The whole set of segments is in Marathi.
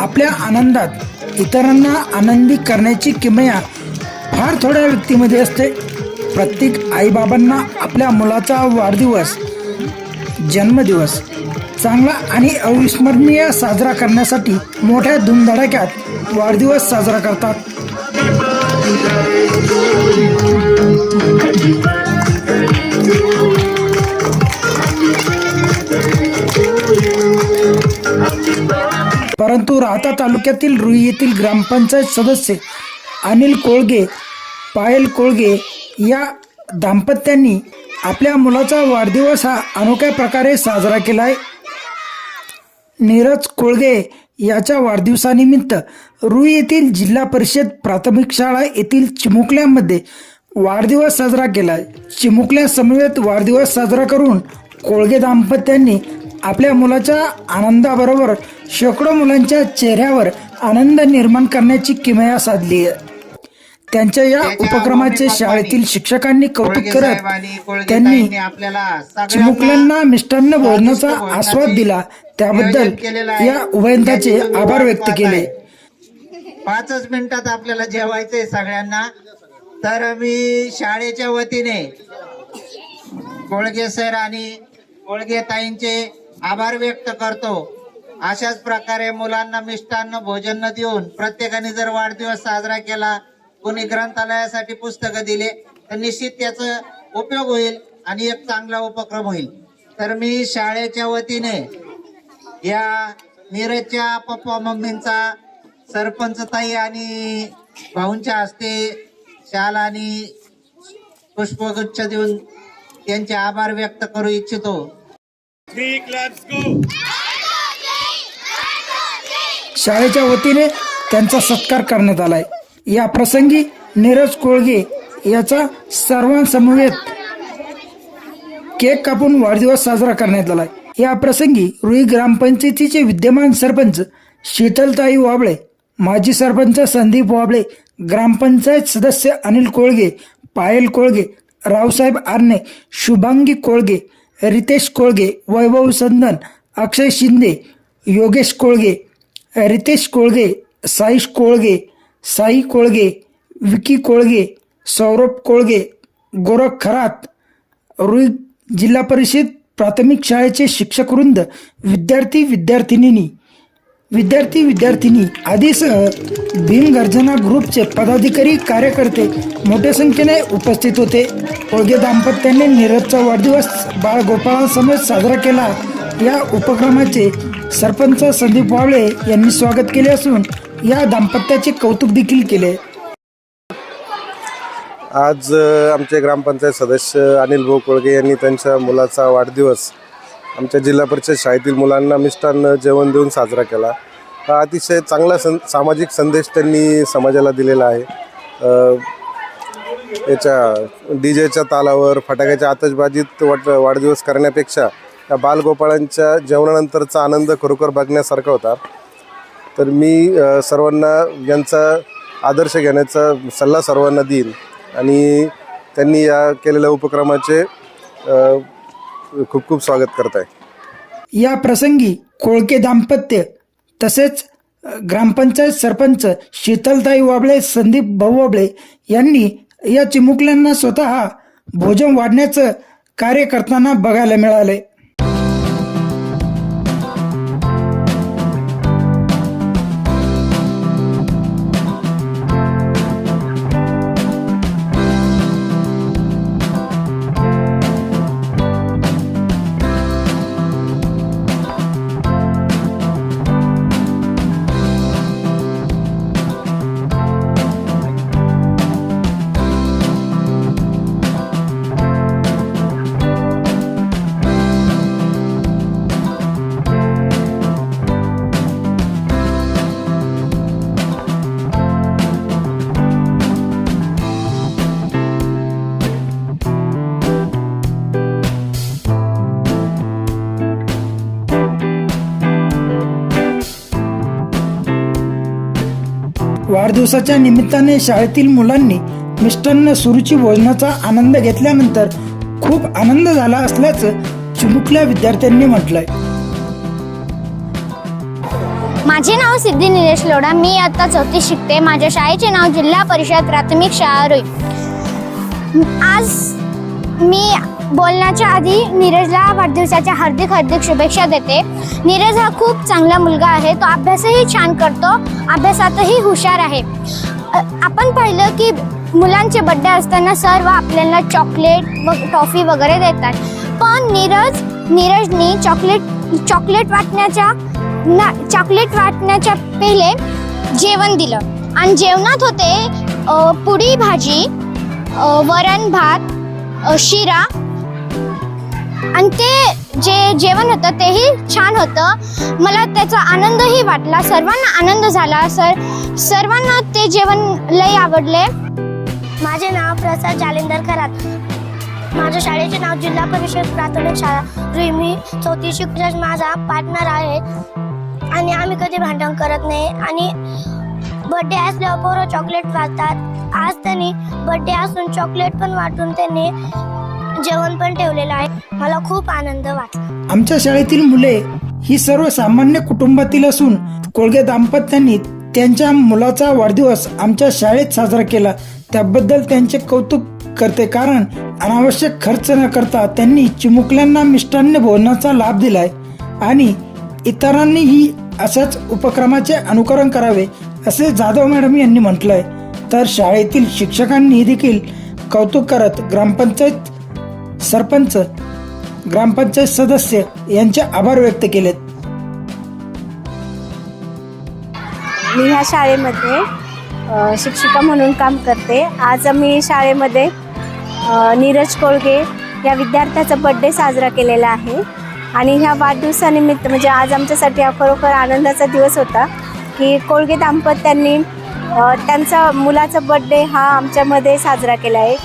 आपल्या आनंदात इतरांना आनंदी करण्याची किमया फार थोड्या व्यक्तीमध्ये असते। प्रत्येक आईबाबांना आपल्या मुलाचा वाढदिवस, जन्मदिवस चांगला आणि अविस्मरणीय साजरा करण्यासाठी मोठ्या धूमधडाक्यात वाढदिवस साजरा करतात। परंतु राहता तालुक्यातील रुई येथील ग्रामपंचायत सदस्य अनिल कोळगे, पायल कोळगे या दाम्पत्यांनी आपल्या मुलाचा वाढदिवस हा अनोख्या प्रकारे साजरा केला आहे। नीरज कोळगे याच्या वाढदिवसानिमित्त रुई येथील जिल्हा परिषद प्राथमिक शाळा येथील चिमुकल्यांमध्ये वाढदिवस साजरा केला। चिमुकल्या समवेत वाढदिवस साजरा करून कोळगे दाम्पत्यांनी आपल्या मुलाच्या आनंदाबरोबर शेकडो मुलांच्या चेहऱ्यावर आनंद निर्माण करण्याची किमया साधली आहे। त्यांच्या या उपक्रमाचे शाळेतील शिक्षकांनी कौतुक करत त्यांनी चिमुकल्यांना मिष्टान्न भोजनाचा आस्वाद दिला, त्याबद्दल या उभयतांचे आभार व्यक्त केले। 5 मिनिटात आपल्याला जेवायचंय सगळ्यांना, तर मी शाळेच्या वतीने कोळगे सर आणि कोळगे ताईंचे आभार व्यक्त करतो। अशाच प्रकारे मुलांना मिष्टान्न भोजन देऊन प्रत्येकाने जर वाढदिवस साजरा केला, कोणी ग्रंथालयासाठी पुस्तकं दिले तर निश्चित त्याचा उपयोग होईल आणि एक चांगला उपक्रम होईल। तर मी शाळेच्या वतीने या नीरजच्या पप्पा मम्मींचा सरपंच ताई आणि भाऊंच्या हस्ते शाल आणि पुष्पगुच्छ देऊन त्यांचे आभार व्यक्त करू इच्छितो। शाळेच्या वतीने त्यांचा सत्कार करण्यात आलाय। या प्रसंगी नीरज कोळगे याचा सर्वांसमवेत केक कापून वाढदिवस साजरा करण्यात आलाय। या प्रसंगी रुई ग्रामपंचायतीचे विद्यमान सरपंच शीतलताई वाबळे, माजी सरपंच संदीप वाबळे, ग्रामपंचायत सदस्य अनिल कोळगे, पायल कोळगे, रावसाहेब आरणे, शुभांगी कोळगे, रितेश कोळगे, वैभव संदन, अक्षय शिंदे, योगेश कोळगे, रितेश कोळगे, साईश कोळगे, साई कोळगे, विकी कोळगे, सौरभ कोळगे, गोरख खरात, रुई जिल्हा परिषद प्राथमिक शाळेचे शिक्षकवृंद, विद्यार्थी आदीसह भीमगर्जना ग्रुपचे पदाधिकारी, कार्यकर्ते मोठ्या संख्येने उपस्थित होते। कोळगे दाम्पत्याने नीरजचा वाढदिवस बाळगोपाळांसमवेत साजरा केला। या उपक्रमाचे सरपंच संदीप वाबळे यांनी स्वागत केले असून या दाम्पत्याचे कौतुक देखील केले। आज आमचे ग्रामपंचायत सदस्य अनिल भाऊ कोळगे यांनी त्यांच्या मुलाचा वाढदिवस आमच्या जिल्हा परिषद शाळेतील मुलांना मिष्टान्न जेवण देऊन साजरा केला। हा अतिशय चांगला सामाजिक संदेश त्यांनी समाजाला दिलेला आहे। याच्या डीजेच्या तालावर फटाक्याच्या आतषबाजीत वाढदिवस करण्यापेक्षा या बालगोपाळांच्या जेवणानंतरचा आनंद खरोखर बघण्यासारखा होता। तर मी सर्वांना यांचा आदर्श घेण्याचा सल्ला सर्वांना देईन आणि त्यांनी या केलेल्या उपक्रमाचे खूप खूप स्वागत करत आहे। या प्रसंगी कोळके दाम्पत्य तसेच ग्रामपंचायत सरपंच शीतलताई वाबळे, संदीप भाऊ वाबळे यांनी या चिमुकल्यांना स्वतः भोजन वाढण्याचं कार्य करताना बघायला मिळाले। वाढदिवसाच्या निमित्ताने शाळेतील मुलांनी मिष्टान्न सुरुची भोजनाचा आनंद घेतल्यानंतर खूप आनंद झाला असल्याचं चिमुकल्या विद्यार्थ्यांनी म्हटलंय। माझे नाव सिद्धी निलेश लोढा. मी आता 4थी शिकते. माझ्या शाळेचे नाव जिल्हा परिषद प्राथमिक शाळा रुई. आज मी बोलण्याच्या आधी नीरजला वाढदिवसाच्या हार्दिक हार्दिक शुभेच्छा देते. नीरज हा खूप चांगला मुलगा आहे. तो अभ्यासही छान करतो, अभ्यासातही हुशार आहे. आपण पाहिलं की मुलांचे बड्डे असताना सर्व आपल्याला चॉकलेट व टॉफी वगैरे देतात, पण नीरजनी चॉकलेट वाटण्याच्या पहिले जेवण दिलं. आणि जेवणात होते पुडी भाजी, वरण भात, शिरा. आणि ते जे जेवण होतं तेही छान होतं. मला त्याचा आनंदही वाटला. सर्वांना आनंद झाला. सर्वांना ते जेवण लई आवडले. माझे नाव प्रसाद जालिंदर खरात. माझ्या शाळेचे नाव जिल्हा परिषद प्राथमिक शाळा रुई. मी 4थी शिक्षक माझा पार्टनर आहे आणि आम्ही कधी भांडण करत नाही. आणि बर्थडे असल्यावर पोरं चॉकलेट वाटतात. आज त्यांनी बर्थडे असून चॉकलेट पण वाटून त्यांनी जेवण पण ठेवलेलं आहे. मला खूप आनंद वाटला. आमच्या शाळेतील मुले ही सर्वसामान्य कुटुंबातील असून कोळगे दाम्पत्यांनी त्यांच्या मुलाचा वाढदिवस आमच्या शाळेत साजरा केला. त्याबद्दल त्यांचे कौतुक करते, कारण अनावश्यक खर्च न करता त्यांनी चिमुकल्यांना मिष्टान्न भोजनाचा लाभ दिलाय आणि इतरांनीही अशाच उपक्रमाचे अनुकरण करावे असे जाधव मॅडम यांनी म्हटलंय. तर शाळेतील शिक्षकांनी देखील कौतुक करत ग्रामपंचायत सरपंच, ग्रामपंचायत सदस्य यांचे आभार व्यक्त केलेत. मी ह्या शाळेमध्ये शिक्षिका म्हणून काम करते. आज आम्ही शाळेमध्ये नीरज कोळगे या विद्यार्थ्याचा बड्डे साजरा केलेला आहे आणि ह्या वाढदिवसानिमित्त म्हणजे आज आमच्यासाठी हा खरोखर आनंदाचा दिवस होता की कोळगे दाम्पत्यांनी त्यांचा मुलाचा बड्डे हा आमच्यामध्ये साजरा केला आहे.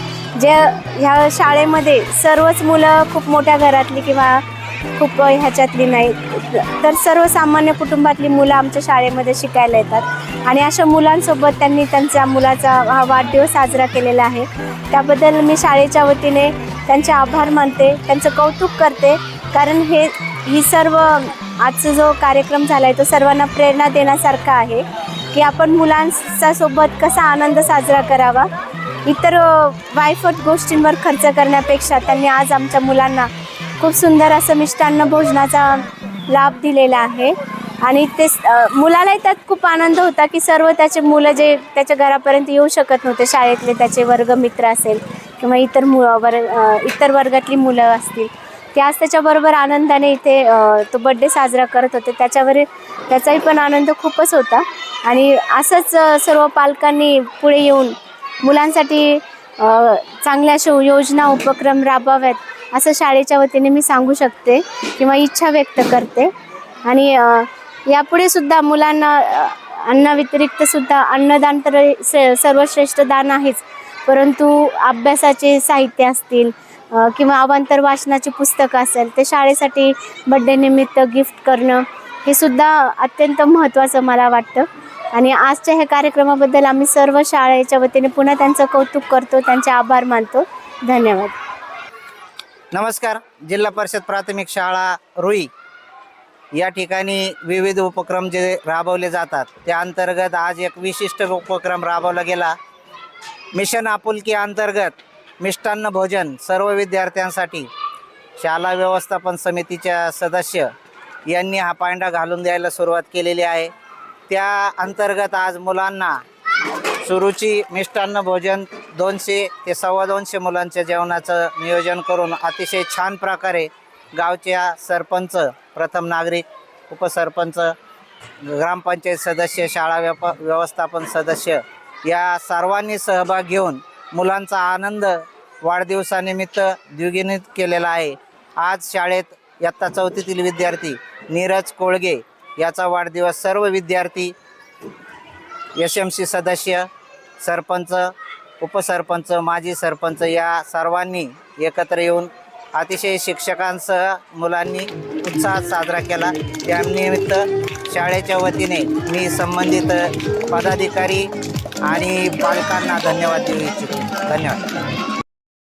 जे ह्या शाळेमध्ये सर्वच मुलं खूप मोठ्या घरातली किंवा खूप ह्याच्यातली नाही, तर सर्वसामान्य कुटुंबातली मुलं आमच्या शाळेमध्ये शिकायला येतात आणि अशा मुलांसोबत त्यांनी त्यांच्या मुलाचा हा वाढदिवस साजरा केलेला आहे. त्याबद्दल मी शाळेच्या वतीने त्यांचे आभार मानते, त्यांचं कौतुक करते. कारण ही सर्व आजचा जो कार्यक्रम झाला आहे तो सर्वांना प्रेरणा देण्यासारखा आहे की आपण मुलांच्या सोबत कसा आनंद साजरा करावा. इतर वायफट गोष्टींवर खर्च करण्यापेक्षा त्यांनी आज आमच्या मुलांना खूप सुंदर असं मिष्टान्न भोजनाचा लाभ दिलेला आहे आणि ते मुलालाही त्यात खूप आनंद होता की सर्व त्याचे मुलं जे त्याच्या घरापर्यंत येऊ शकत नव्हते, शाळेतले त्याचे वर्गमित्र असेल किंवा इतर वर्गातली मुलं असतील, ते आज त्याच्याबरोबर आनंदाने इथे तो बड्डे साजरा करत होते. त्याचाही पण आनंद खूपच होता आणि असंच सर्व पालकांनी पुढे येऊन मुलांसाठी चांगल्या अशा योजना उपक्रम राबवाव्यात असं शाळेच्या वतीने मी सांगू शकते किंवा इच्छा व्यक्त करते. आणि यापुढे सुद्धा मुलांना अन्नाव्यतिरिक्त सुद्धा अन्नदान तर सर्वश्रेष्ठ दान आहेच, परंतु अभ्यासाचे साहित्य असतील किंवा अवांतर वाचनाची पुस्तकं असेल ते शाळेसाठी बड्डे निमित्त गिफ्ट करणं हे सुद्धा अत्यंत महत्त्वाचं मला वाटतं. आणि आजच्या ह्या कार्यक्रमाबद्दल आम्ही सर्व शाळेच्या वतीने पुन्हा त्यांचं कौतुक करतो, त्यांचे आभार मानतो. धन्यवाद. नमस्कार. जिल्हा परिषद प्राथमिक शाळा रुई या ठिकाणी विविध उपक्रम जे राबवले जातात त्या अंतर्गत आज एक विशिष्ट उपक्रम राबवला गेला. मिशन आपुलकी अंतर्गत मिष्टान्न भोजन सर्व विद्यार्थ्यांसाठी शाळा व्यवस्थापन समितीच्या सदस्य यांनी हा पायंडा घालून द्यायला सुरुवात केलेली आहे. त्या अंतर्गत आज मुलांना सुरुची मिष्टान्न भोजन 200 ते 250 मुलांच्या जेवणाचं नियोजन करून अतिशय छान प्रकारे गावच्या सरपंच, प्रथम नागरिक, उपसरपंच, ग्रामपंचायत सदस्य, शाळा व्यवस्थापन सदस्य या सर्वांनी सहभाग घेऊन मुलांचा आनंद वाढदिवसानिमित्त द्विगुणित केलेला आहे. आज शाळेत इयत्ता 4थीतील विद्यार्थी नीरज कोळगे याचा वाढदिवस सर्व विद्यार्थी, SMC सदस्य, सरपंच, उपसरपंच, माजी सरपंच या सर्वांनी एकत्र येऊन अतिशय शिक्षकांसह मुलांनी उत्साहात साजरा केला. त्यानिमित्त शाळेच्या वतीने मी संबंधित पदाधिकारी आणि पालकांना धन्यवाद देऊ इच्छितो. धन्यवाद.